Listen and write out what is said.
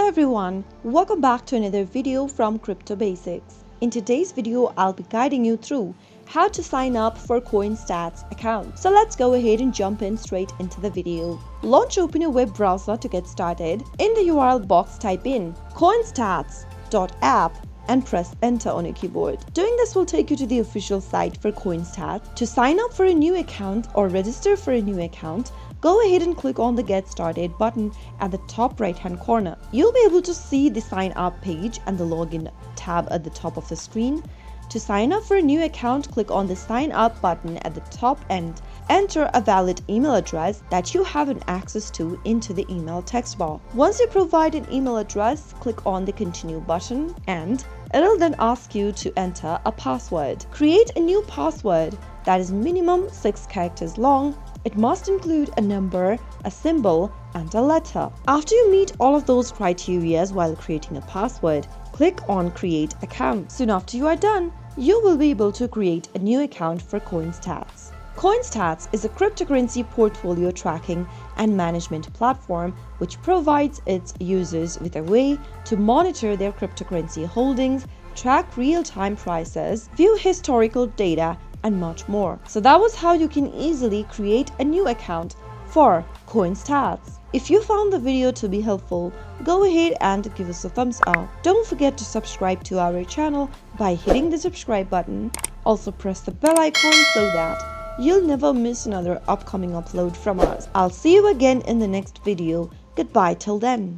everyone, welcome back to another video from Crypto Basics. In today's video, I'll be guiding you through how to sign up for CoinStats account. So let's go ahead and jump in straight into the video. Launch open your web browser to get started. In the URL box, type in coinstats.app and press enter on your keyboard. Doing this will take you to the official site for CoinStats. To sign up for a new account or register for a new account, go ahead and click on the Get Started button at the top right hand corner. You'll be able to see the sign up page and the login tab at the top of the screen. To sign up for a new account, click on the sign up button at the top and enter a valid email address that you have access to into the email text bar. Once you provide an email address, click on the continue button and it'll then ask you to enter a password. Create a new password that is minimum 6 characters long. It must include a number, a symbol, and a letter. After you meet all of those criteria while creating a password, click on Create Account. Soon after you are done, you will be able to create a new account for CoinStats. CoinStats is a cryptocurrency portfolio tracking and management platform which provides its users with a way to monitor their cryptocurrency holdings, track real-time prices, view historical data, and much more. So that was how you can easily create a new account for CoinStats. If you found the video to be helpful, go ahead and give us a thumbs up. Don't forget to subscribe to our channel by hitting the subscribe button. Also press the bell icon so that you'll never miss another upcoming upload from us. I'll see you again in the next video. Goodbye till then.